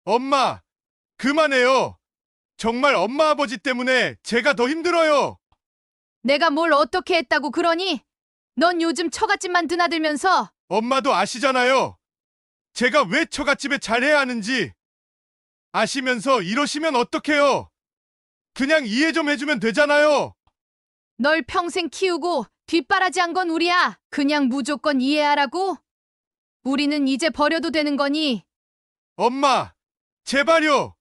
엄마, 그만해요. 정말 엄마 아버지 때문에 제가 더 힘들어요. 내가 뭘 어떻게 했다고 그러니? 넌 요즘 처갓집만 드나들면서 엄마도 아시잖아요. 제가 왜 처갓집에 잘해야 하는지. 아시면서 이러시면 어떡해요? 그냥 이해 좀 해주면 되잖아요. 널 평생 키우고 뒷바라지한 건 우리야. 그냥 무조건 이해하라고? 우리는 이제 버려도 되는 거니? 엄마, 제발요.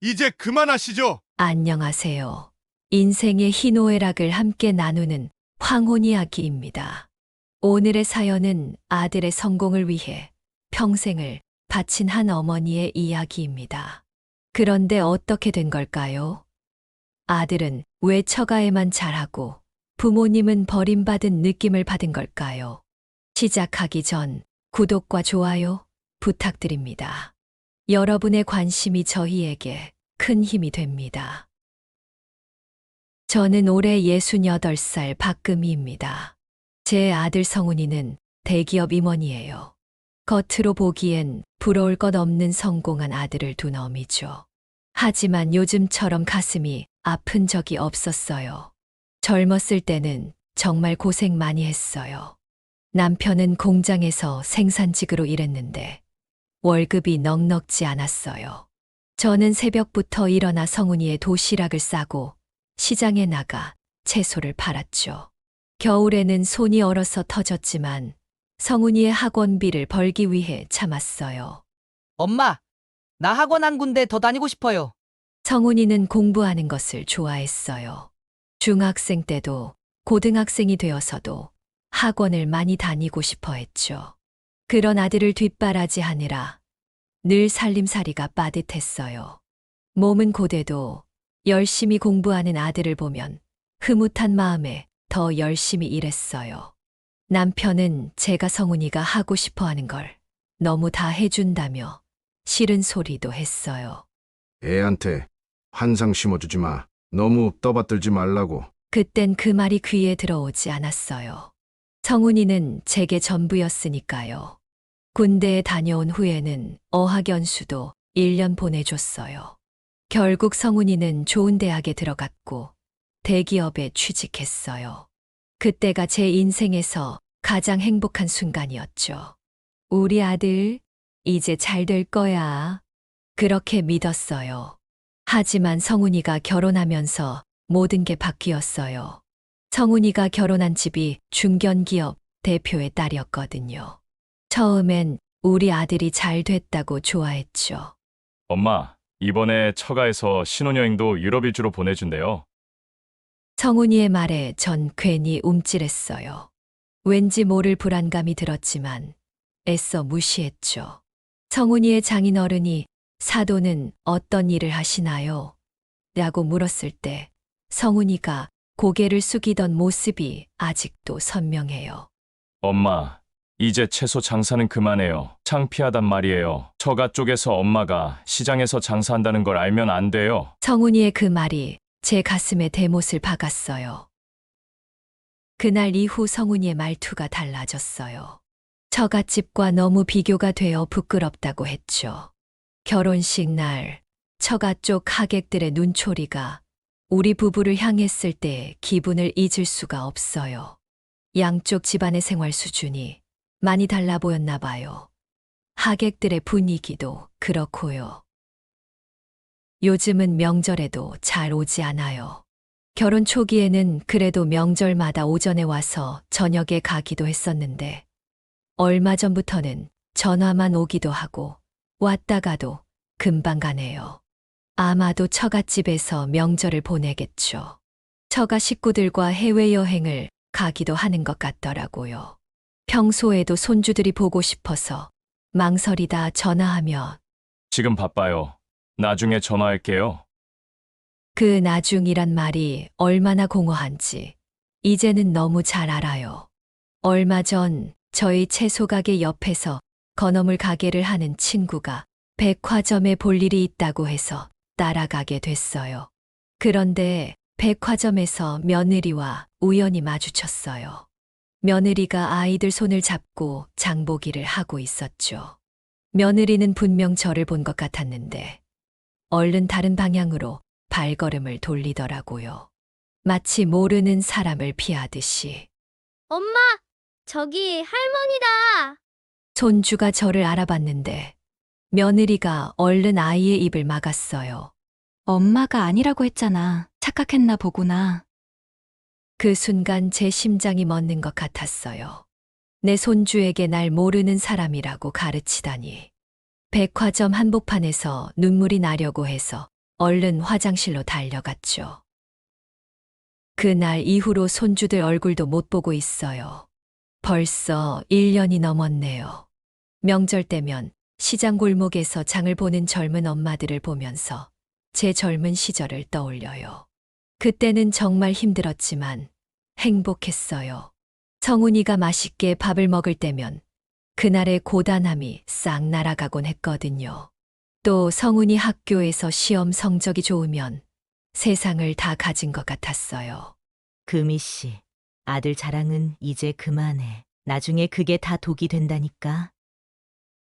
이제 그만하시죠. 안녕하세요. 인생의 희노애락을 함께 나누는 황혼 이야기입니다. 오늘의 사연은 아들의 성공을 위해 평생을 바친 한 어머니의 이야기입니다. 그런데 어떻게 된 걸까요? 아들은 왜 처가에만 잘하고 부모님은 버림받은 느낌을 받은 걸까요? 시작하기 전 구독과 좋아요 부탁드립니다. 여러분의 관심이 저희에게 큰 힘이 됩니다. 저는 올해 68살 박금희입니다. 제 아들 성훈이는 대기업 임원이에요. 겉으로 보기엔 부러울 것 없는 성공한 아들을 둔 어미죠. 하지만 요즘처럼 가슴이 아픈 적이 없었어요. 젊었을 때는 정말 고생 많이 했어요. 남편은 공장에서 생산직으로 일했는데 월급이 넉넉지 않았어요. 저는 새벽부터 일어나 성훈이의 도시락을 싸고 시장에 나가 채소를 팔았죠. 겨울에는 손이 얼어서 터졌지만 성훈이의 학원비를 벌기 위해 참았어요. 엄마, 나 학원 한 군데 더 다니고 싶어요. 성훈이는 공부하는 것을 좋아했어요. 중학생 때도 고등학생이 되어서도 학원을 많이 다니고 싶어 했죠. 그런 아들을 뒷바라지하느라 늘 살림살이가 빠듯했어요. 몸은 고돼도 열심히 공부하는 아들을 보면 흐뭇한 마음에 더 열심히 일했어요. 남편은 제가 성훈이가 하고 싶어 하는 걸 너무 다 해준다며 싫은 소리도 했어요. 애한테 환상 심어주지 마. 너무 떠받들지 말라고. 그땐 그 말이 귀에 들어오지 않았어요. 성훈이는 제게 전부였으니까요. 군대에 다녀온 후에는 어학연수도 1년 보내줬어요. 결국 성훈이는 좋은 대학에 들어갔고 대기업에 취직했어요. 그때가 제 인생에서 가장 행복한 순간이었죠. 우리 아들, 이제 잘 될 거야. 그렇게 믿었어요. 하지만 성훈이가 결혼하면서 모든 게 바뀌었어요. 성훈이가 결혼한 집이 중견기업 대표의 딸이었거든요. 처음엔 우리 아들이 잘 됐다고 좋아했죠. 엄마, 이번에 처가에서 신혼여행도 유럽 일주로 보내준대요. 성훈이의 말에 전 괜히 움찔했어요. 왠지 모를 불안감이 들었지만 애써 무시했죠. 성훈이의 장인어른이 사돈은 어떤 일을 하시나요? 라고 물었을 때 성훈이가 고개를 숙이던 모습이 아직도 선명해요. 엄마, 이제 채소 장사는 그만해요. 창피하단 말이에요. 처가 쪽에서 엄마가 시장에서 장사한다는 걸 알면 안 돼요. 성훈이의 그 말이 제 가슴에 대못을 박았어요. 그날 이후 성훈이의 말투가 달라졌어요. 처갓집과 너무 비교가 되어 부끄럽다고 했죠. 결혼식 날 처가 쪽 하객들의 눈초리가 우리 부부를 향했을 때 기분을 잊을 수가 없어요. 양쪽 집안의 생활 수준이 많이 달라 보였나 봐요. 하객들의 분위기도 그렇고요. 요즘은 명절에도 잘 오지 않아요. 결혼 초기에는 그래도 명절마다 오전에 와서 저녁에 가기도 했었는데 얼마 전부터는 전화만 오기도 하고 왔다 가도 금방 가네요. 아마도 처갓집에서 명절을 보내겠죠. 처가 식구들과 해외여행을 가기도 하는 것 같더라고요. 평소에도 손주들이 보고 싶어서 망설이다 전화하며 지금 바빠요. 나중에 전화할게요. 그 나중이란 말이 얼마나 공허한지 이제는 너무 잘 알아요. 얼마 전 저희 채소 가게 옆에서 건어물 가게를 하는 친구가 백화점에 볼 일이 있다고 해서 따라가게 됐어요. 그런데 백화점에서 며느리와 우연히 마주쳤어요. 며느리가 아이들 손을 잡고 장보기를 하고 있었죠. 며느리는 분명 저를 본 것 같았는데 얼른 다른 방향으로 발걸음을 돌리더라고요. 마치 모르는 사람을 피하듯이. 엄마, 저기 할머니다. 손주가 저를 알아봤는데 며느리가 얼른 아이의 입을 막았어요. 엄마가 아니라고 했잖아. 착각했나 보구나. 그 순간 제 심장이 멎는 것 같았어요. 내 손주에게 날 모르는 사람이라고 가르치다니. 백화점 한복판에서 눈물이 나려고 해서 얼른 화장실로 달려갔죠. 그날 이후로 손주들 얼굴도 못 보고 있어요. 벌써 1년이 넘었네요. 명절 때면 시장 골목에서 장을 보는 젊은 엄마들을 보면서 제 젊은 시절을 떠올려요. 그때는 정말 힘들었지만 행복했어요. 성훈이가 맛있게 밥을 먹을 때면 그날의 고단함이 싹 날아가곤 했거든요. 또 성훈이 학교에서 시험 성적이 좋으면 세상을 다 가진 것 같았어요. 금희 씨, 아들 자랑은 이제 그만해. 나중에 그게 다 독이 된다니까.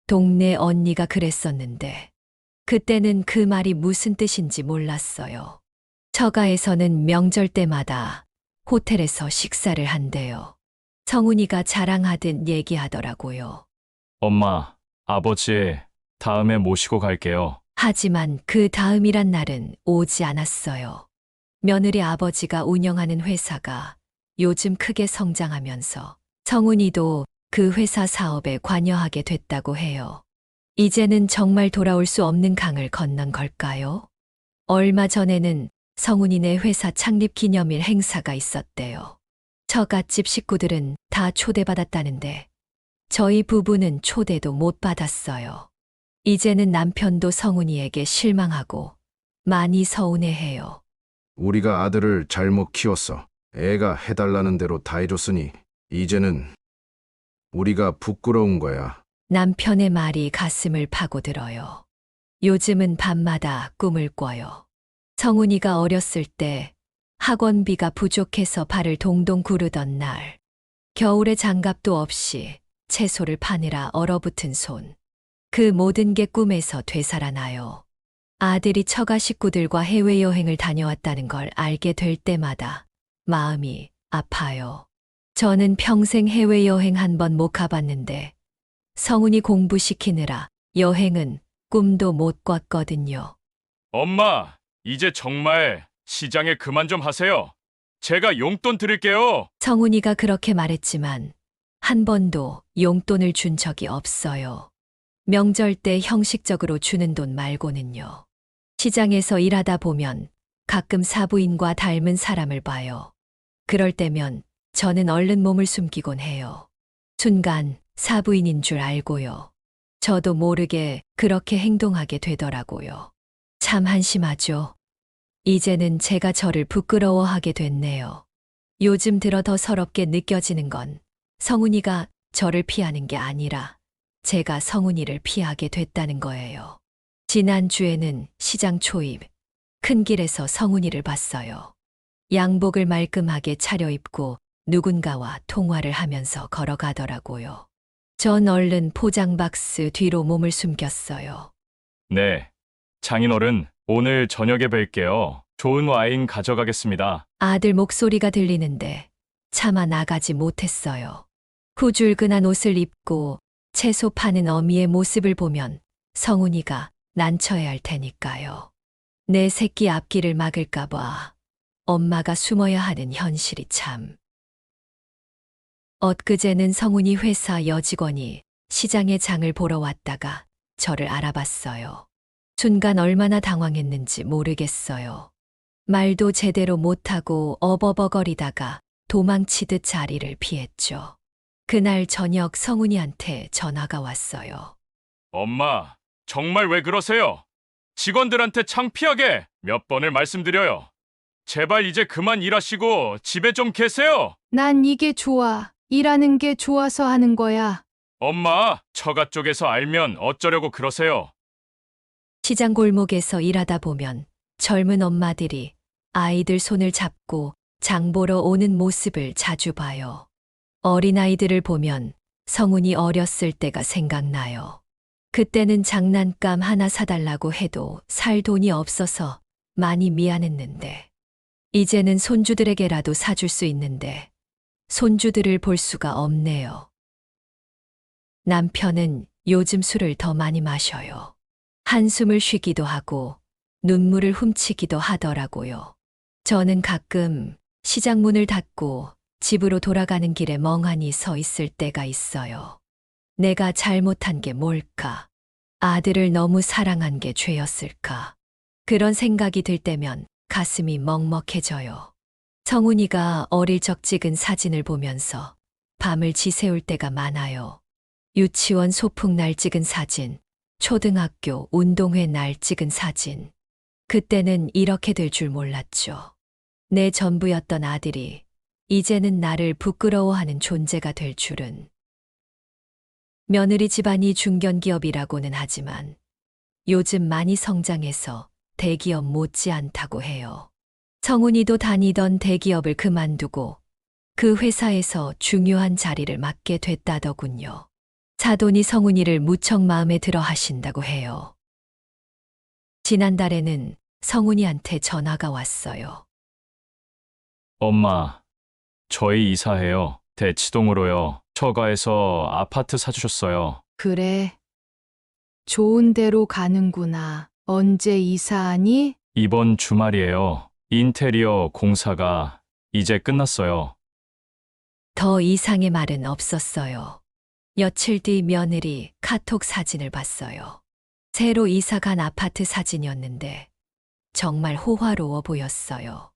동네 언니가 그랬었는데 그때는 그 말이 무슨 뜻인지 몰랐어요. 처가에서는 명절 때마다 호텔에서 식사를 한대요. 성훈이가 자랑하듯 얘기하더라고요. 엄마, 아버지, 다음에 모시고 갈게요. 하지만 그 다음이란 날은 오지 않았어요. 며느리 아버지가 운영하는 회사가 요즘 크게 성장하면서 성훈이도 그 회사 사업에 관여하게 됐다고 해요. 이제는 정말 돌아올 수 없는 강을 건넌 걸까요? 얼마 전에는 성훈이네 회사 창립 기념일 행사가 있었대요. 처갓집 식구들은 다 초대받았다는데 저희 부부는 초대도 못 받았어요. 이제는 남편도 성훈이에게 실망하고 많이 서운해해요. 우리가 아들을 잘못 키웠어. 애가 해달라는 대로 다 해줬으니 이제는 우리가 부끄러운 거야. 남편의 말이 가슴을 파고들어요. 요즘은 밤마다 꿈을 꿔요. 성훈이가 어렸을 때 학원비가 부족해서 발을 동동 구르던 날, 겨울에 장갑도 없이 채소를 파느라 얼어붙은 손. 그 모든 게 꿈에서 되살아나요. 아들이 처가 식구들과 해외여행을 다녀왔다는 걸 알게 될 때마다 마음이 아파요. 저는 평생 해외여행 한 번 못 가봤는데 성훈이 공부시키느라 여행은 꿈도 못 꿨거든요. 엄마, 이제 정말 시장에 그만 좀 하세요. 제가 용돈 드릴게요. 성훈이가 그렇게 말했지만 한 번도 용돈을 준 적이 없어요. 명절 때 형식적으로 주는 돈 말고는요. 시장에서 일하다 보면 가끔 사부인과 닮은 사람을 봐요. 그럴 때면 저는 얼른 몸을 숨기곤 해요. 순간 사부인인 줄 알고요. 저도 모르게 그렇게 행동하게 되더라고요. 참 한심하죠. 이제는 제가 저를 부끄러워하게 됐네요. 요즘 들어 더 서럽게 느껴지는 건 성훈이가 저를 피하는 게 아니라 제가 성훈이를 피하게 됐다는 거예요. 지난주에는 시장 초입, 큰 길에서 성훈이를 봤어요. 양복을 말끔하게 차려입고 누군가와 통화를 하면서 걸어가더라고요. 전 얼른 포장박스 뒤로 몸을 숨겼어요. 네, 장인어른, 오늘 저녁에 뵐게요. 좋은 와인 가져가겠습니다. 아들 목소리가 들리는데 차마 나가지 못했어요. 후줄근한 옷을 입고 채소 파는 어미의 모습을 보면 성훈이가 난처해 할 테니까요. 내 새끼 앞길을 막을까봐 엄마가 숨어야 하는 현실이 참. 엊그제는 성훈이 회사 여직원이 시장에 장을 보러 왔다가 저를 알아봤어요. 순간 얼마나 당황했는지 모르겠어요. 말도 제대로 못하고 어버버거리다가 도망치듯 자리를 피했죠. 그날 저녁 성훈이한테 전화가 왔어요. 엄마, 정말 왜 그러세요? 직원들한테 창피하게 몇 번을 말씀드려요. 제발 이제 그만 일하시고 집에 좀 계세요. 난 이게 좋아. 일하는 게 좋아서 하는 거야. 엄마, 처가 쪽에서 알면 어쩌려고 그러세요? 시장 골목에서 일하다 보면 젊은 엄마들이 아이들 손을 잡고 장 보러 오는 모습을 자주 봐요. 어린아이들을 보면 성훈이 어렸을 때가 생각나요. 그때는 장난감 하나 사달라고 해도 살 돈이 없어서 많이 미안했는데, 이제는 손주들에게라도 사줄 수 있는데, 손주들을 볼 수가 없네요. 남편은 요즘 술을 더 많이 마셔요. 한숨을 쉬기도 하고, 눈물을 훔치기도 하더라고요. 저는 가끔 시장 문을 닫고 집으로 돌아가는 길에 멍하니 서 있을 때가 있어요. 내가 잘못한 게 뭘까? 아들을 너무 사랑한 게 죄였을까? 그런 생각이 들 때면 가슴이 먹먹해져요. 성훈이가 어릴 적 찍은 사진을 보면서 밤을 지새울 때가 많아요. 유치원 소풍 날 찍은 사진, 초등학교 운동회 날 찍은 사진. 그때는 이렇게 될 줄 몰랐죠. 내 전부였던 아들이 이제는 나를 부끄러워하는 존재가 될 줄은. 며느리 집안이 중견기업이라고는 하지만 요즘 많이 성장해서 대기업 못지않다고 해요. 성훈이도 다니던 대기업을 그만두고 그 회사에서 중요한 자리를 맡게 됐다더군요. 사돈이 성훈이를 무척 마음에 들어 하신다고 해요. 지난달에는 성훈이한테 전화가 왔어요. 엄마, 저희 이사해요. 대치동으로요. 처가에서 아파트 사주셨어요. 그래. 좋은 데로 가는구나. 언제 이사하니? 이번 주말이에요. 인테리어 공사가 이제 끝났어요. 더 이상의 말은 없었어요. 며칠 뒤 며느리 카톡 사진을 봤어요. 새로 이사 간 아파트 사진이었는데 정말 호화로워 보였어요.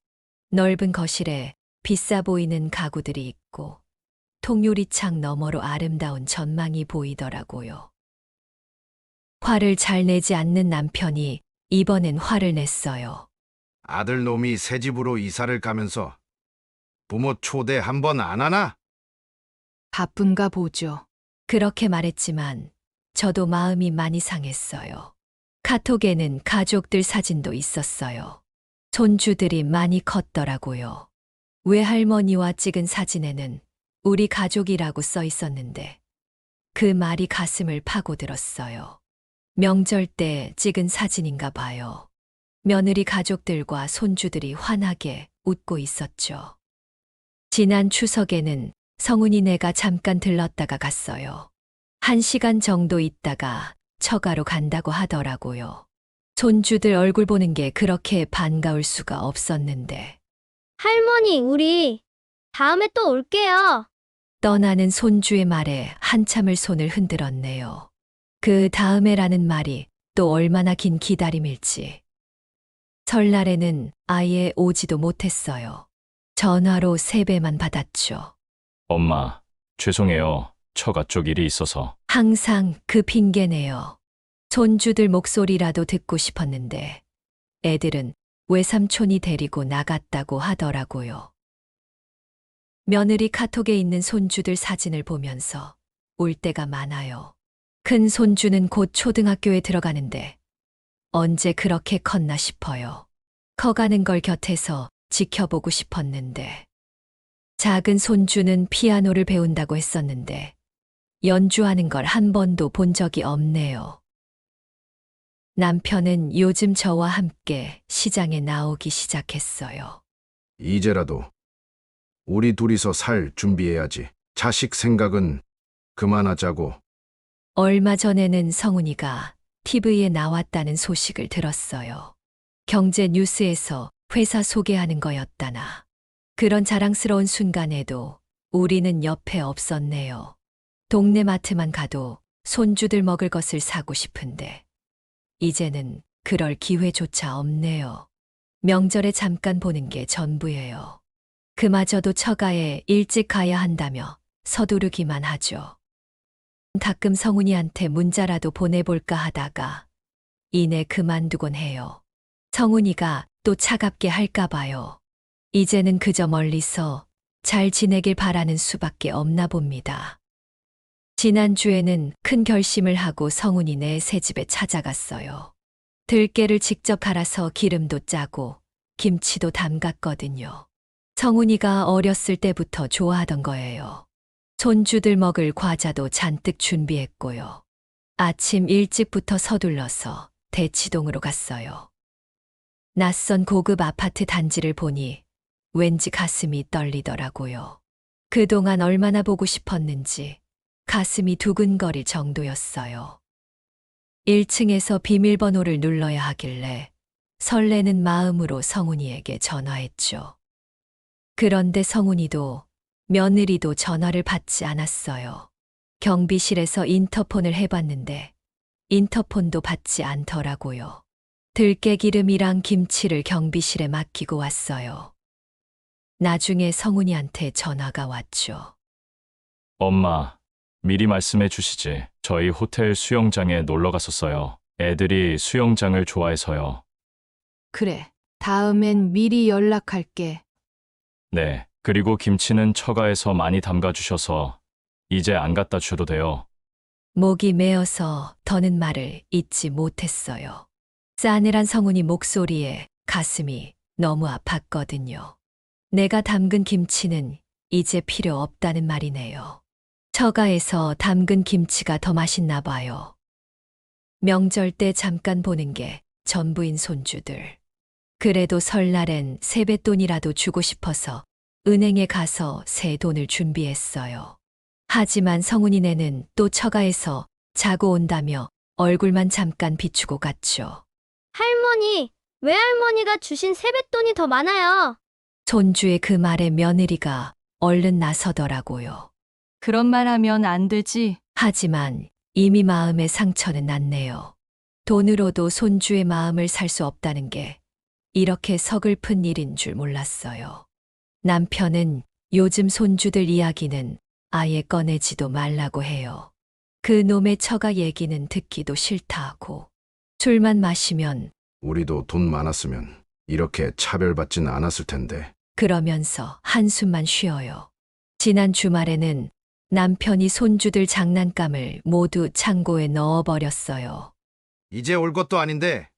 넓은 거실에 비싸 보이는 가구들이 있고 통유리창 너머로 아름다운 전망이 보이더라고요. 화를 잘 내지 않는 남편이 이번엔 화를 냈어요. 아들 놈이 새 집으로 이사를 가면서 부모 초대 한 번 안 하나? 바쁜가 보죠. 그렇게 말했지만 저도 마음이 많이 상했어요. 카톡에는 가족들 사진도 있었어요. 손주들이 많이 컸더라고요. 외할머니와 찍은 사진에는 우리 가족이라고 써 있었는데 그 말이 가슴을 파고들었어요. 명절 때 찍은 사진인가 봐요. 며느리 가족들과 손주들이 환하게 웃고 있었죠. 지난 추석에는 성훈이네가 잠깐 들렀다가 갔어요. 1시간 정도 있다가 처가로 간다고 하더라고요. 손주들 얼굴 보는 게 그렇게 반가울 수가 없었는데. 할머니, 우리 다음에 또 올게요. 떠나는 손주의 말에 한참을 손을 흔들었네요. 그 다음에라는 말이 또 얼마나 긴 기다림일지. 설날에는 아예 오지도 못했어요. 전화로 세배만 받았죠. 엄마, 죄송해요. 처가 쪽 일이 있어서. 항상 그 핑계네요. 손주들 목소리라도 듣고 싶었는데 애들은 외삼촌이 데리고 나갔다고 하더라고요. 며느리 카톡에 있는 손주들 사진을 보면서 울 때가 많아요. 큰 손주는 곧 초등학교에 들어가는데 언제 그렇게 컸나 싶어요. 커가는 걸 곁에서 지켜보고 싶었는데. 작은 손주는 피아노를 배운다고 했었는데 연주하는 걸 한 번도 본 적이 없네요. 남편은 요즘 저와 함께 시장에 나오기 시작했어요. 이제라도 우리 둘이서 살 준비해야지. 자식 생각은 그만하자고. 얼마 전에는 성훈이가 TV에 나왔다는 소식을 들었어요. 경제 뉴스에서 회사 소개하는 거였다나. 그런 자랑스러운 순간에도 우리는 옆에 없었네요. 동네 마트만 가도 손주들 먹을 것을 사고 싶은데 이제는 그럴 기회조차 없네요. 명절에 잠깐 보는 게 전부예요. 그마저도 처가에 일찍 가야 한다며 서두르기만 하죠. 가끔 성훈이한테 문자라도 보내볼까 하다가 이내 그만두곤 해요. 성훈이가 또 차갑게 할까 봐요. 이제는 그저 멀리서 잘 지내길 바라는 수밖에 없나 봅니다. 지난주에는 큰 결심을 하고 성훈이네 새집에 찾아갔어요. 들깨를 직접 갈아서 기름도 짜고 김치도 담갔거든요. 성훈이가 어렸을 때부터 좋아하던 거예요. 손주들 먹을 과자도 잔뜩 준비했고요. 아침 일찍부터 서둘러서 대치동으로 갔어요. 낯선 고급 아파트 단지를 보니 왠지 가슴이 떨리더라고요. 그동안 얼마나 보고 싶었는지 가슴이 두근거릴 정도였어요. 1층에서 비밀번호를 눌러야 하길래 설레는 마음으로 성훈이에게 전화했죠. 그런데 성훈이도 며느리도 전화를 받지 않았어요. 경비실에서 인터폰을 해봤는데 인터폰도 받지 않더라고요. 들깨기름이랑 김치를 경비실에 맡기고 왔어요. 나중에 성훈이한테 전화가 왔죠. 엄마, 미리 말씀해 주시지. 저희 호텔 수영장에 놀러 갔었어요. 애들이 수영장을 좋아해서요. 그래. 다음엔 미리 연락할게. 네, 그리고 김치는 처가에서 많이 담가 주셔서 이제 안 갖다 주셔도 돼요. 목이 메어서 더는 말을 잇지 못했어요. 싸늘한 성훈이 목소리에 가슴이 너무 아팠거든요. 내가 담근 김치는 이제 필요 없다는 말이네요. 처가에서 담근 김치가 더 맛있나 봐요. 명절 때 잠깐 보는 게 전부인 손주들. 그래도 설날엔 세뱃돈이라도 주고 싶어서 은행에 가서 새 돈을 준비했어요. 하지만 성훈이네는 또 처가에서 자고 온다며 얼굴만 잠깐 비추고 갔죠. 할머니, 외할머니가 주신 세뱃돈이 더 많아요. 손주의 그 말에 며느리가 얼른 나서더라고요. 그런 말 하면 안 되지. 하지만 이미 마음의 상처는 났네요. 돈으로도 손주의 마음을 살 수 없다는 게 이렇게 서글픈 일인 줄 몰랐어요. 남편은 요즘 손주들 이야기는 아예 꺼내지도 말라고 해요. 그 놈의 처가 얘기는 듣기도 싫다 하고 술만 마시면 우리도 돈 많았으면 이렇게 차별받진 않았을 텐데. 그러면서 한숨만 쉬어요. 지난 주말에는 남편이 손주들 장난감을 모두 창고에 넣어버렸어요. 이제 올 것도 아닌데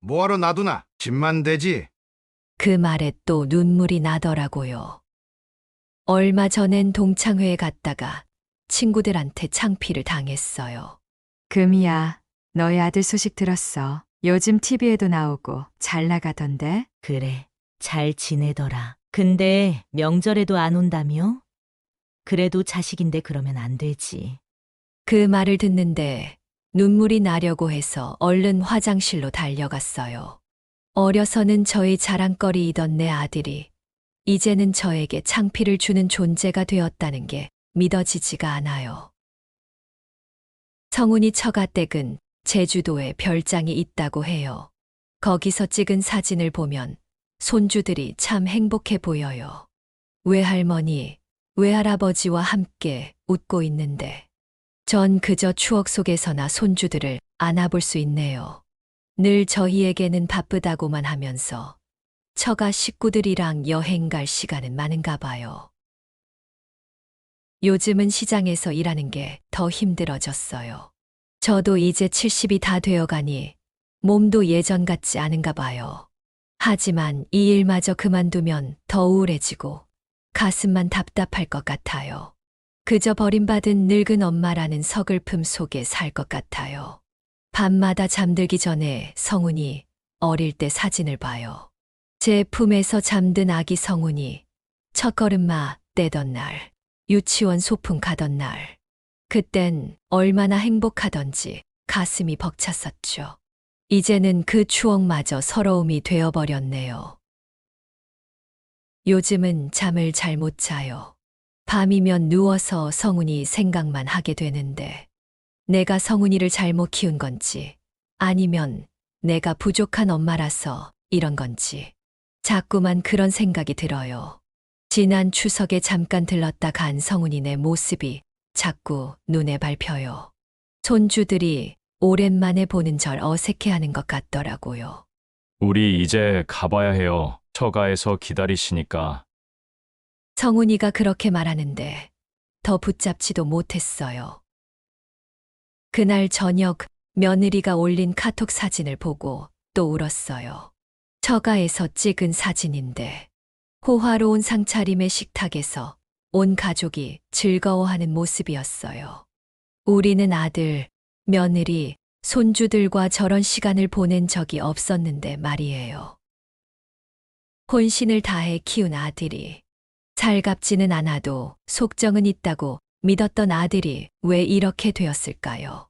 뭐하러 놔두나? 집만 되지. 그 말에 또 눈물이 나더라고요. 얼마 전엔 동창회에 갔다가 친구들한테 창피를 당했어요. 금이야, 너희 아들 소식 들었어. 요즘 TV에도 나오고 잘 나가던데? 그래, 잘 지내더라. 근데 명절에도 안 온다며? 그래도 자식인데 그러면 안 되지. 그 말을 듣는데 눈물이 나려고 해서 얼른 화장실로 달려갔어요. 어려서는 저의 자랑거리이던 내 아들이 이제는 저에게 창피를 주는 존재가 되었다는 게 믿어지지가 않아요. 성훈이 처가댁은 제주도에 별장이 있다고 해요. 거기서 찍은 사진을 보면 손주들이 참 행복해 보여요. 외할머니, 외할아버지와 함께 웃고 있는데 전 그저 추억 속에서나 손주들을 안아볼 수 있네요. 늘 저희에게는 바쁘다고만 하면서 처가 식구들이랑 여행 갈 시간은 많은가 봐요. 요즘은 시장에서 일하는 게 더 힘들어졌어요. 저도 이제 70이 다 되어가니 몸도 예전 같지 않은가 봐요. 하지만 이 일마저 그만두면 더 우울해지고 가슴만 답답할 것 같아요. 그저 버림받은 늙은 엄마라는 서글픔 속에 살 것 같아요. 밤마다 잠들기 전에 성훈이 어릴 때 사진을 봐요. 제 품에서 잠든 아기 성훈이 첫걸음마 떼던 날, 유치원 소풍 가던 날. 그땐 얼마나 행복하던지 가슴이 벅찼었죠. 이제는 그 추억마저 서러움이 되어버렸네요. 요즘은 잠을 잘 못 자요. 밤이면 누워서 성훈이 생각만 하게 되는데 내가 성훈이를 잘못 키운 건지 아니면 내가 부족한 엄마라서 이런 건지 자꾸만 그런 생각이 들어요. 지난 추석에 잠깐 들렀다 간 성훈이네 모습이 자꾸 눈에 밟혀요. 손주들이 오랜만에 보는 절 어색해하는 것 같더라고요. 우리 이제 가봐야 해요. 처가에서 기다리시니까. 성훈이가 그렇게 말하는데 더 붙잡지도 못했어요. 그날 저녁 며느리가 올린 카톡 사진을 보고 또 울었어요. 처가에서 찍은 사진인데 호화로운 상차림의 식탁에서 온 가족이 즐거워하는 모습이었어요. 우리는 아들, 며느리, 손주들과 저런 시간을 보낸 적이 없었는데 말이에요. 혼신을 다해 키운 아들이 살갑지는 않아도 속정은 있다고 믿었던 아들이 왜 이렇게 되었을까요?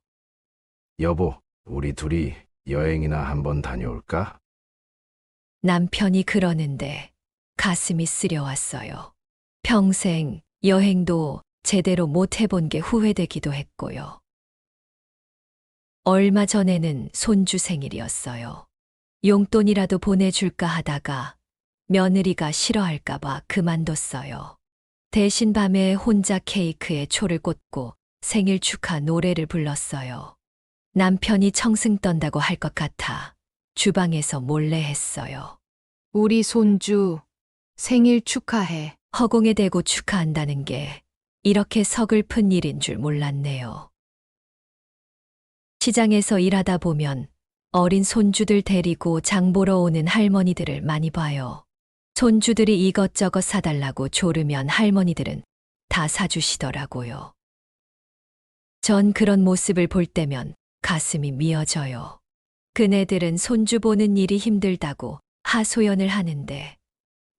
여보, 우리 둘이 여행이나 한번 다녀올까? 남편이 그러는데 가슴이 쓰려왔어요. 평생 여행도 제대로 못 해본 게 후회되기도 했고요. 얼마 전에는 손주 생일이었어요. 용돈이라도 보내줄까 하다가 며느리가 싫어할까봐 그만뒀어요. 대신 밤에 혼자 케이크에 초를 꽂고 생일 축하 노래를 불렀어요. 남편이 청승 떤다고 할 것 같아 주방에서 몰래 했어요. 우리 손주 생일 축하해. 허공에 대고 축하한다는 게 이렇게 서글픈 일인 줄 몰랐네요. 시장에서 일하다 보면 어린 손주들 데리고 장 보러 오는 할머니들을 많이 봐요. 손주들이 이것저것 사달라고 조르면 할머니들은 다 사주시더라고요. 전 그런 모습을 볼 때면 가슴이 미어져요. 그네들은 손주 보는 일이 힘들다고 하소연을 하는데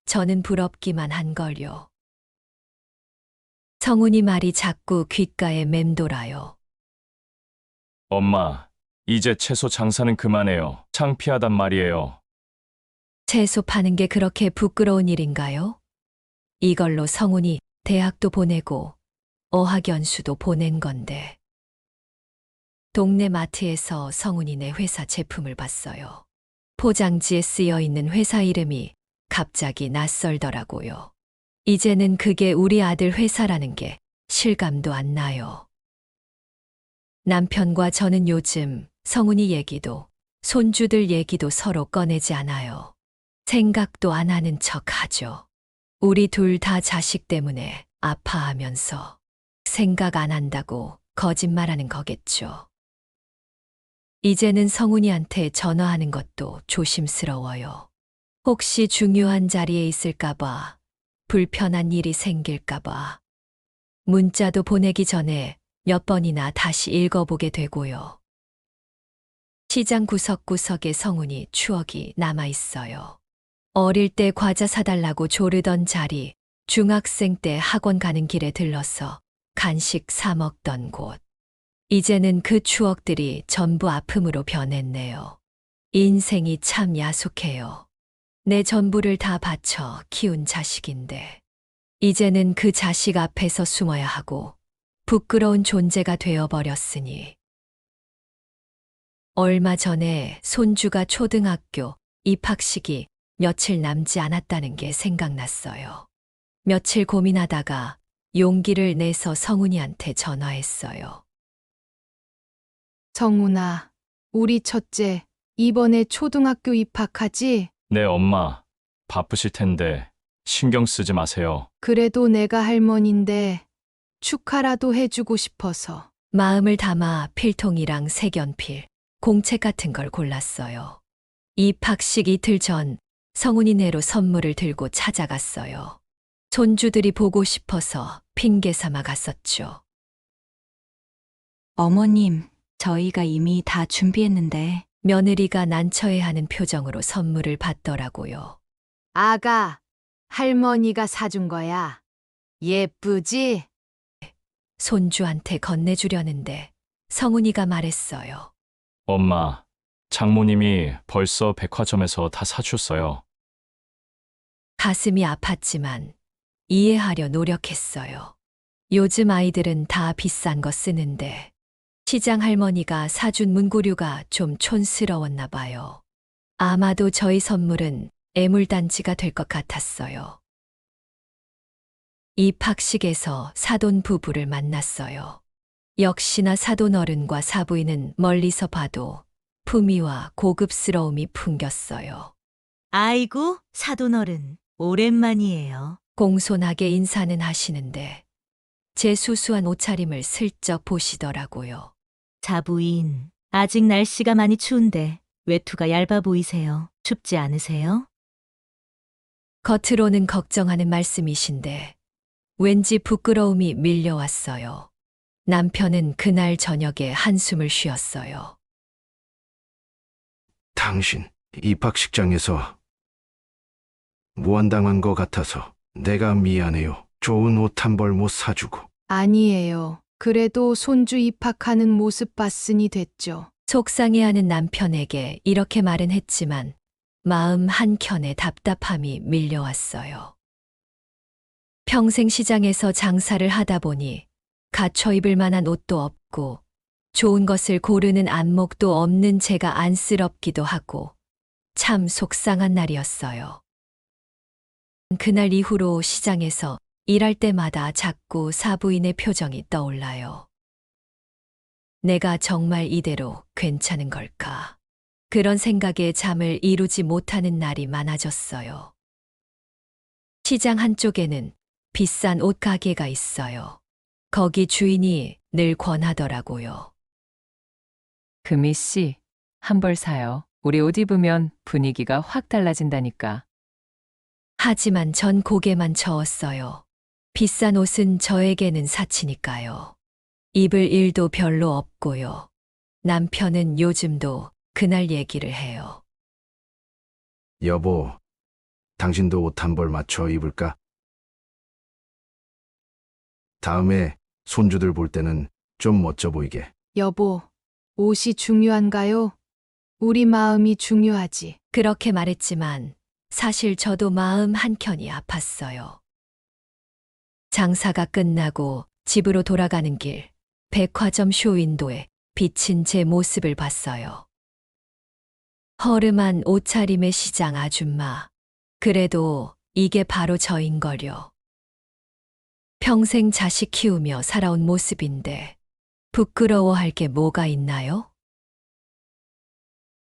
저는 부럽기만 한걸요. 성훈이 말이 자꾸 귓가에 맴돌아요. 엄마, 이제 채소 장사는 그만해요. 창피하단 말이에요. 채소 파는 게 그렇게 부끄러운 일인가요? 이걸로 성훈이 대학도 보내고 어학연수도 보낸 건데. 동네 마트에서 성훈이네 회사 제품을 봤어요. 포장지에 쓰여 있는 회사 이름이 갑자기 낯설더라고요. 이제는 그게 우리 아들 회사라는 게 실감도 안 나요. 남편과 저는 요즘 성훈이 얘기도 손주들 얘기도 서로 꺼내지 않아요. 생각도 안 하는 척 하죠. 우리 둘 다 자식 때문에 아파하면서 생각 안 한다고 거짓말하는 거겠죠. 이제는 성훈이한테 전화하는 것도 조심스러워요. 혹시 중요한 자리에 있을까봐, 불편한 일이 생길까봐. 문자도 보내기 전에 몇 번이나 다시 읽어보게 되고요. 시장 구석구석에 성훈이 추억이 남아있어요. 어릴 때 과자 사달라고 조르던 자리, 중학생 때 학원 가는 길에 들러서 간식 사 먹던 곳. 이제는 그 추억들이 전부 아픔으로 변했네요. 인생이 참 야속해요. 내 전부를 다 바쳐 키운 자식인데, 이제는 그 자식 앞에서 숨어야 하고 부끄러운 존재가 되어버렸으니. 얼마 전에 손주가 초등학교 입학식이 며칠 남지 않았다는 게 생각났어요. 며칠 고민하다가 용기를 내서 성훈이한테 전화했어요. 성훈아, 우리 첫째 이번에 초등학교 입학하지? 네, 엄마. 바쁘실 텐데 신경 쓰지 마세요. 그래도 내가 할머니인데 축하라도 해주고 싶어서. 마음을 담아 필통이랑 색연필, 공책 같은 걸 골랐어요. 입학식 이틀 전 성훈이네로 선물을 들고 찾아갔어요. 손주들이 보고 싶어서 핑계 삼아 갔었죠. 어머님, 저희가 이미 다 준비했는데. 며느리가 난처해하는 표정으로 선물을 받더라고요. 아가, 할머니가 사준 거야. 예쁘지? 손주한테 건네주려는데 성훈이가 말했어요. 엄마, 장모님이 벌써 백화점에서 다 사주셨어요. 가슴이 아팠지만 이해하려 노력했어요. 요즘 아이들은 다 비싼 거 쓰는데 시장 할머니가 사준 문구류가 좀 촌스러웠나 봐요. 아마도 저희 선물은 애물단지가 될 것 같았어요. 입학식에서 사돈 부부를 만났어요. 역시나 사돈 어른과 사부인은 멀리서 봐도 품위와 고급스러움이 풍겼어요. 아이고, 사돈어른, 오랜만이에요. 공손하게 인사는 하시는데 제 수수한 옷차림을 슬쩍 보시더라고요. 자부인, 아직 날씨가 많이 추운데 외투가 얇아 보이세요. 춥지 않으세요? 겉으로는 걱정하는 말씀이신데 왠지 부끄러움이 밀려왔어요. 남편은 그날 저녁에 한숨을 쉬었어요. 당신 입학식장에서 무안당한 것 같아서 내가 미안해요. 좋은 옷 한 벌 못 사주고. 아니에요. 그래도 손주 입학하는 모습 봤으니 됐죠. 속상해하는 남편에게 이렇게 말은 했지만 마음 한켠에 답답함이 밀려왔어요. 평생 시장에서 장사를 하다 보니 갖춰 입을 만한 옷도 없고 좋은 것을 고르는 안목도 없는 제가 안쓰럽기도 하고 참 속상한 날이었어요. 그날 이후로 시장에서 일할 때마다 자꾸 사부인의 표정이 떠올라요. 내가 정말 이대로 괜찮은 걸까? 그런 생각에 잠을 이루지 못하는 날이 많아졌어요. 시장 한쪽에는 비싼 옷 가게가 있어요. 거기 주인이 늘 권하더라고요. 금희 씨, 한 벌 사요. 우리 옷 입으면 분위기가 확 달라진다니까. 하지만 전 고개만 저었어요. 비싼 옷은 저에게는 사치니까요. 입을 일도 별로 없고요. 남편은 요즘도 그날 얘기를 해요. 여보, 당신도 옷 한 벌 맞춰 입을까? 다음에 손주들 볼 때는 좀 멋져 보이게. 여보, 옷이 중요한가요? 우리 마음이 중요하지. 그렇게 말했지만 사실 저도 마음 한켠이 아팠어요. 장사가 끝나고 집으로 돌아가는 길, 백화점 쇼윈도에 비친 제 모습을 봤어요. 허름한 옷차림의 시장 아줌마. 그래도 이게 바로 저인걸요. 평생 자식 키우며 살아온 모습인데 부끄러워할 게 뭐가 있나요?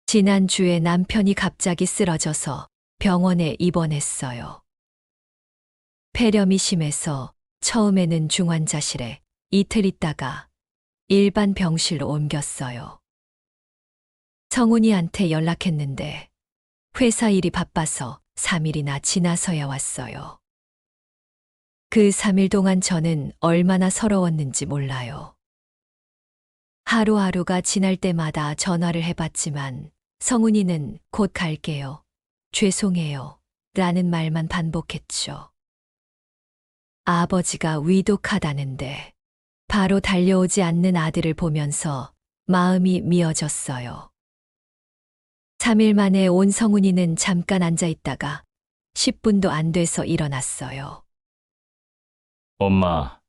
지난주에 남편이 갑자기 쓰러져서 병원에 입원했어요. 폐렴이 심해서 처음에는 중환자실에 이틀 있다가 일반 병실로 옮겼어요. 성훈이한테 연락했는데 회사 일이 바빠서 3일이나 지나서야 왔어요. 그 3일 동안 저는 얼마나 서러웠는지 몰라요. 하루하루가 지날 때마다 전화를 해봤지만 성훈이는 곧 갈게요. 죄송해요. 라는 말만 반복했죠. 아버지가 위독하다는데 바로 달려오지 않는 아들을 보면서 마음이 미어졌어요. 3일 만에 온 성훈이는 잠깐 앉아 있다가 10분도 안 돼서 일어났어요. 엄마,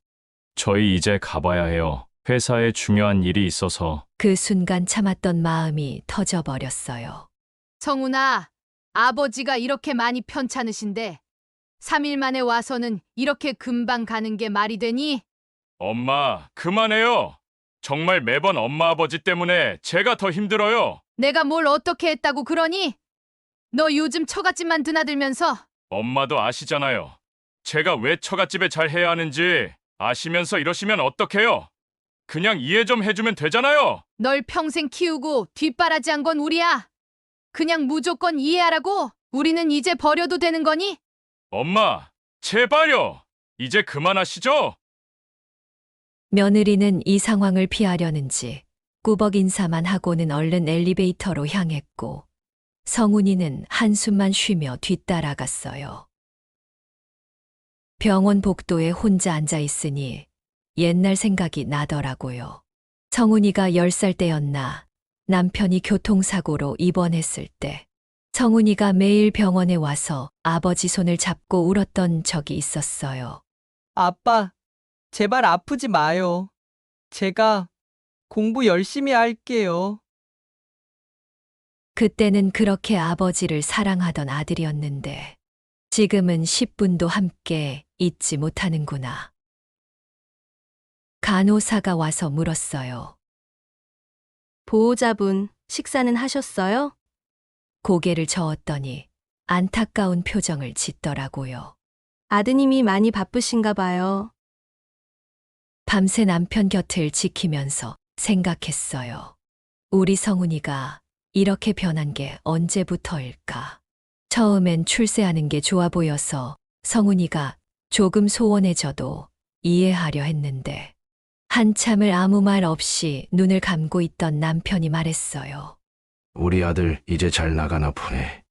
저희 이제 가봐야 해요. 회사에 중요한 일이 있어서. 그 순간 참았던 마음이 터져버렸어요. 성훈아, 아버지가 이렇게 많이 편찮으신데 3일 만에 와서는 이렇게 금방 가는 게 말이 되니? 엄마, 그만해요. 정말 매번 엄마 아버지 때문에 제가 더 힘들어요. 내가 뭘 어떻게 했다고 그러니? 너 요즘 처갓집만 드나들면서 엄마도 아시잖아요. 제가 왜 처갓집에 잘 해야 하는지 아시면서 이러시면 어떡해요? 그냥 이해 좀 해주면 되잖아요. 널 평생 키우고 뒷바라지한 건 우리야. 그냥 무조건 이해하라고. 우리는 이제 버려도 되는 거니? 엄마, 제발요. 이제 그만하시죠. 며느리는 이 상황을 피하려는지 꾸벅 인사만 하고는 얼른 엘리베이터로 향했고 성훈이는 한숨만 쉬며 뒤따라갔어요. 병원 복도에 혼자 앉아 있으니 옛날 생각이 나더라고요. 성훈이가 10살 때였나 남편이 교통사고로 입원했을 때 성훈이가 매일 병원에 와서 아버지 손을 잡고 울었던 적이 있었어요. 아빠, 제발 아프지 마요. 제가 공부 열심히 할게요. 그때는 그렇게 아버지를 사랑하던 아들이었는데 지금은 10분도 함께 있지 못하는구나. 간호사가 와서 물었어요. 보호자분, 식사는 하셨어요? 고개를 저었더니 안타까운 표정을 짓더라고요. 아드님이 많이 바쁘신가 봐요. 밤새 남편 곁을 지키면서 생각했어요. 우리 성훈이가 이렇게 변한 게 언제부터일까? 처음엔 출세하는 게 좋아 보여서 성훈이가 조금 소원해져도 이해하려 했는데 한참을 아무 말 없이 눈을 감고 있던 남편이 말했어요. 우리 아들 이제 잘 나가나 보네.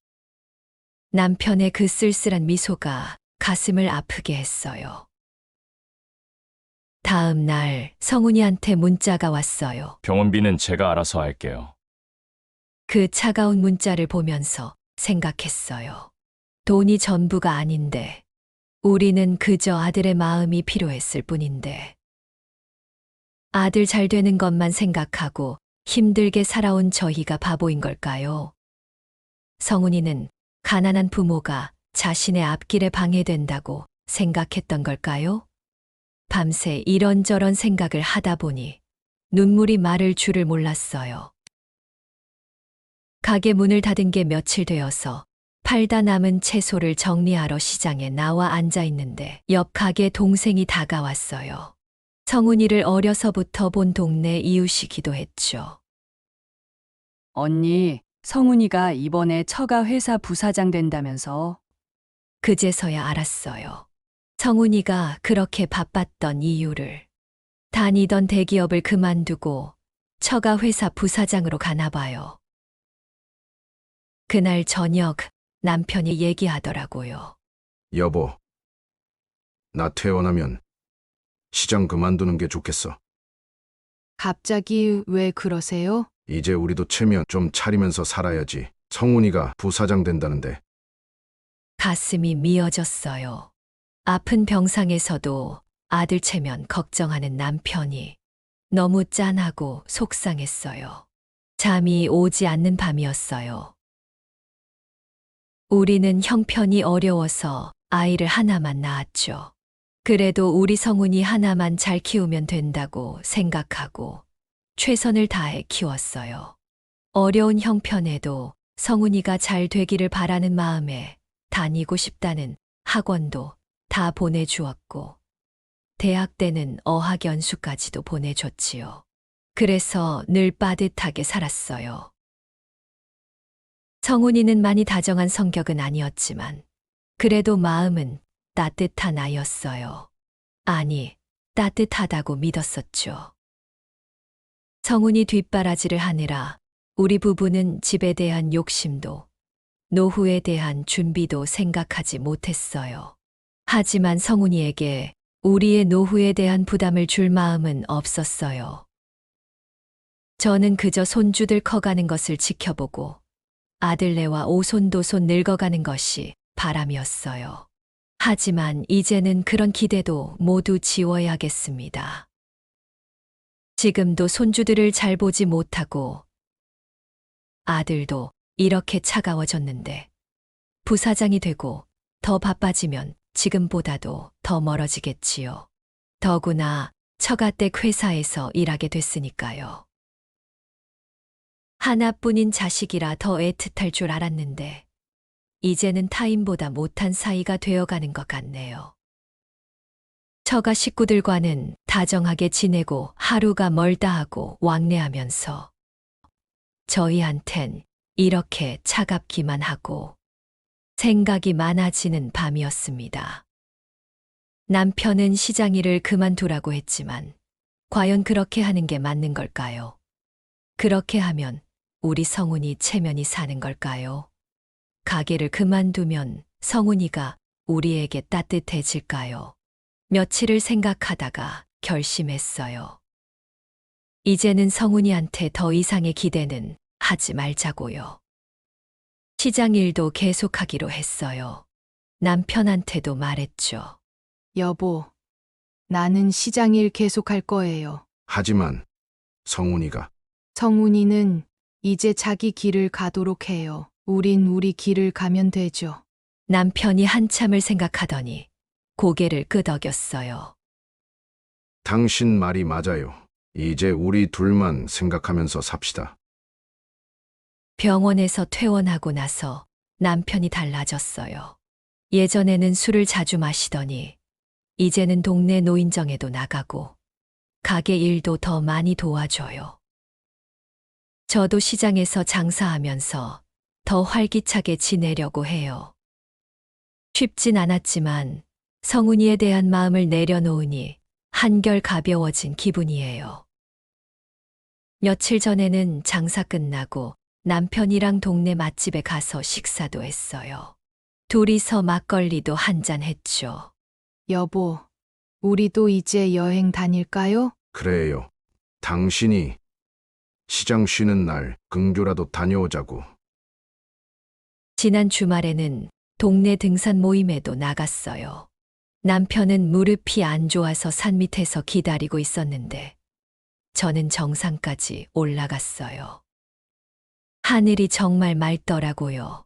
남편의 그 쓸쓸한 미소가 가슴을 아프게 했어요. 다음 날 성훈이한테 문자가 왔어요. 병원비는 제가 알아서 할게요. 그 차가운 문자를 보면서 생각했어요. 돈이 전부가 아닌데, 우리는 그저 아들의 마음이 필요했을 뿐인데. 아들 잘 되는 것만 생각하고 힘들게 살아온 저희가 바보인 걸까요? 성훈이는 가난한 부모가 자신의 앞길에 방해된다고 생각했던 걸까요? 밤새 이런저런 생각을 하다 보니 눈물이 마를 줄을 몰랐어요. 가게 문을 닫은 게 며칠 되어서 팔다 남은 채소를 정리하러 시장에 나와 앉아 있는데 옆 가게 동생이 다가왔어요. 성훈이를 어려서부터 본 동네 이웃이기도 했죠. 언니, 성훈이가 이번에 처가 회사 부사장 된다면서. 그제서야 알았어요. 성훈이가 그렇게 바빴던 이유를. 다니던 대기업을 그만두고 처가 회사 부사장으로 가나 봐요. 그날 저녁 남편이 얘기하더라고요. 여보, 나 퇴원하면 시장 그만두는 게 좋겠어. 갑자기 왜 그러세요? 이제 우리도 체면 좀 차리면서 살아야지. 성훈이가 부사장 된다는데. 가슴이 미어졌어요. 아픈 병상에서도 아들 체면 걱정하는 남편이 너무 짠하고 속상했어요. 잠이 오지 않는 밤이었어요. 우리는 형편이 어려워서 아이를 하나만 낳았죠. 그래도 우리 성훈이 하나만 잘 키우면 된다고 생각하고 최선을 다해 키웠어요. 어려운 형편에도 성훈이가 잘 되기를 바라는 마음에 다니고 싶다는 학원도 다 보내주었고 대학 때는 어학연수까지도 보내줬지요. 그래서 늘 빠듯하게 살았어요. 성훈이는 많이 다정한 성격은 아니었지만 그래도 마음은 따뜻한 아이였어요. 아니, 따뜻하다고 믿었었죠. 성훈이 뒷바라지를 하느라 우리 부부는 집에 대한 욕심도 노후에 대한 준비도 생각하지 못했어요. 하지만 성훈이에게 우리의 노후에 대한 부담을 줄 마음은 없었어요. 저는 그저 손주들 커가는 것을 지켜보고 아들네와 오손도손 늙어가는 것이 바람이었어요. 하지만 이제는 그런 기대도 모두 지워야겠습니다. 지금도 손주들을 잘 보지 못하고 아들도 이렇게 차가워졌는데 부사장이 되고 더 바빠지면 지금보다도 더 멀어지겠지요. 더구나 처가댁 회사에서 일하게 됐으니까요. 하나뿐인 자식이라 더 애틋할 줄 알았는데 이제는 타인보다 못한 사이가 되어가는 것 같네요. 처가 식구들과는 다정하게 지내고 하루가 멀다 하고 왕래하면서 저희한텐 이렇게 차갑기만 하고 생각이 많아지는 밤이었습니다. 남편은 시장 일을 그만두라고 했지만 과연 그렇게 하는 게 맞는 걸까요? 그렇게 하면 우리 성훈이 체면이 사는 걸까요? 가게를 그만두면 성훈이가 우리에게 따뜻해질까요? 며칠을 생각하다가 결심했어요. 이제는 성훈이한테 더 이상의 기대는 하지 말자고요. 시장 일도 계속하기로 했어요. 남편한테도 말했죠. 여보, 나는 시장 일 계속할 거예요. 하지만 성훈이가 성훈이는 이제 자기 길을 가도록 해요. 우린 우리 길을 가면 되죠. 남편이 한참을 생각하더니 고개를 끄덕였어요. 당신 말이 맞아요. 이제 우리 둘만 생각하면서 삽시다. 병원에서 퇴원하고 나서 남편이 달라졌어요. 예전에는 술을 자주 마시더니 이제는 동네 노인정에도 나가고 가게 일도 더 많이 도와줘요. 저도 시장에서 장사하면서 더 활기차게 지내려고 해요. 쉽진 않았지만 성훈이에 대한 마음을 내려놓으니 한결 가벼워진 기분이에요. 며칠 전에는 장사 끝나고 남편이랑 동네 맛집에 가서 식사도 했어요. 둘이서 막걸리도 한잔 했죠. 여보, 우리도 이제 여행 다닐까요? 그래요. 당신이 시장 쉬는 날 근교라도 다녀오자고. 지난 주말에는 동네 등산 모임에도 나갔어요. 남편은 무릎이 안 좋아서 산 밑에서 기다리고 있었는데 저는 정상까지 올라갔어요. 하늘이 정말 맑더라고요.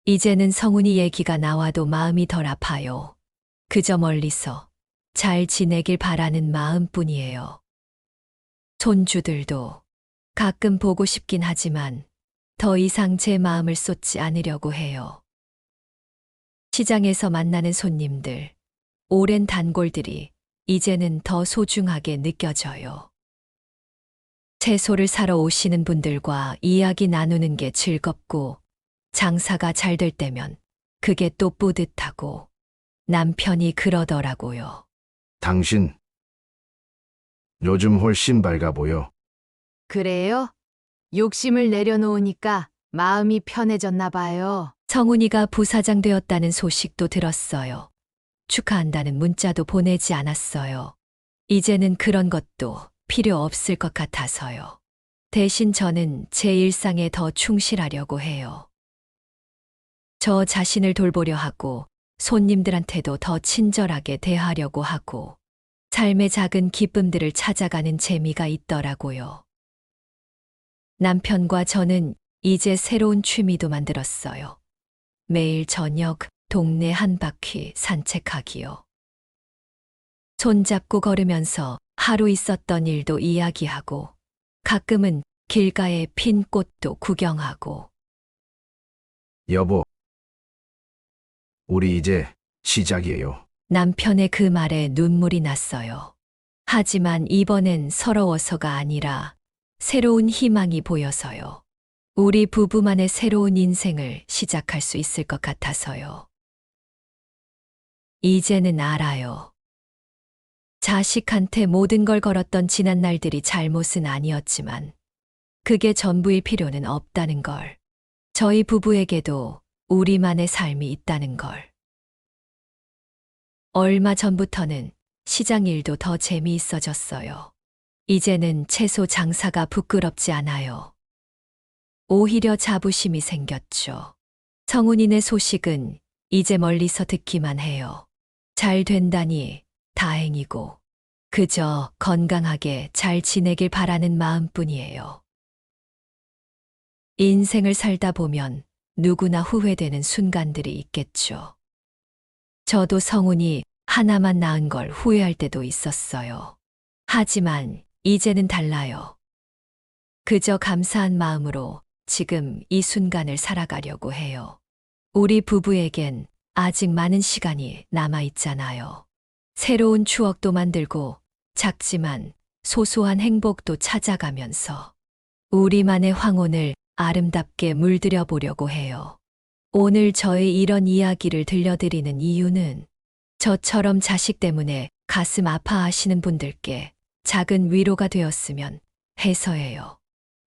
이제는 성훈이 얘기가 나와도 마음이 덜 아파요. 그저 멀리서 잘 지내길 바라는 마음뿐이에요. 손주들도 가끔 보고 싶긴 하지만 더 이상 제 마음을 쏟지 않으려고 해요. 시장에서 만나는 손님들, 오랜 단골들이 이제는 더 소중하게 느껴져요. 채소를 사러 오시는 분들과 이야기 나누는 게 즐겁고 장사가 잘 될 때면 그게 또 뿌듯하고 남편이 그러더라고요. 당신 요즘 훨씬 밝아 보여. 그래요? 욕심을 내려놓으니까 마음이 편해졌나 봐요. 성훈이가 부사장 되었다는 소식도 들었어요. 축하한다는 문자도 보내지 않았어요. 이제는 그런 것도 필요 없을 것 같아서요. 대신 저는 제 일상에 더 충실하려고 해요. 저 자신을 돌보려 하고 손님들한테도 더 친절하게 대하려고 하고 삶의 작은 기쁨들을 찾아가는 재미가 있더라고요. 남편과 저는 이제 새로운 취미도 만들었어요. 매일 저녁 동네 한 바퀴 산책하기요. 손잡고 걸으면서 하루 있었던 일도 이야기하고 가끔은 길가에 핀 꽃도 구경하고. 여보, 우리 이제 시작이에요. 남편의 그 말에 눈물이 났어요. 하지만 이번엔 서러워서가 아니라 새로운 희망이 보여서요. 우리 부부만의 새로운 인생을 시작할 수 있을 것 같아서요. 이제는 알아요. 자식한테 모든 걸 걸었던 지난 날들이 잘못은 아니었지만 그게 전부일 필요는 없다는 걸. 저희 부부에게도 우리만의 삶이 있다는 걸. 얼마 전부터는 시장 일도 더 재미있어졌어요. 이제는 채소 장사가 부끄럽지 않아요. 오히려 자부심이 생겼죠. 성훈이네 소식은 이제 멀리서 듣기만 해요. 잘 된다니 다행이고 그저 건강하게 잘 지내길 바라는 마음뿐이에요. 인생을 살다 보면 누구나 후회되는 순간들이 있겠죠. 저도 성훈이 하나만 낳은 걸 후회할 때도 있었어요. 하지만 이제는 달라요. 그저 감사한 마음으로 지금 이 순간을 살아가려고 해요. 우리 부부에겐 아직 많은 시간이 남아있잖아요. 새로운 추억도 만들고 작지만 소소한 행복도 찾아가면서 우리만의 황혼을 아름답게 물들여 보려고 해요. 오늘 저의 이런 이야기를 들려드리는 이유는 저처럼 자식 때문에 가슴 아파하시는 분들께 작은 위로가 되었으면 해서예요.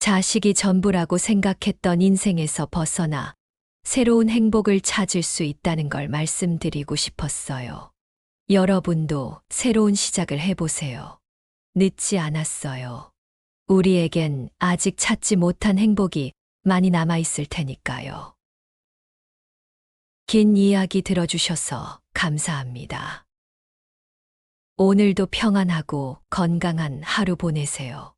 자식이 전부라고 생각했던 인생에서 벗어나 새로운 행복을 찾을 수 있다는 걸 말씀드리고 싶었어요. 여러분도 새로운 시작을 해보세요. 늦지 않았어요. 우리에겐 아직 찾지 못한 행복이 많이 남아있을 테니까요. 긴 이야기 들어주셔서 감사합니다. 오늘도 평안하고 건강한 하루 보내세요.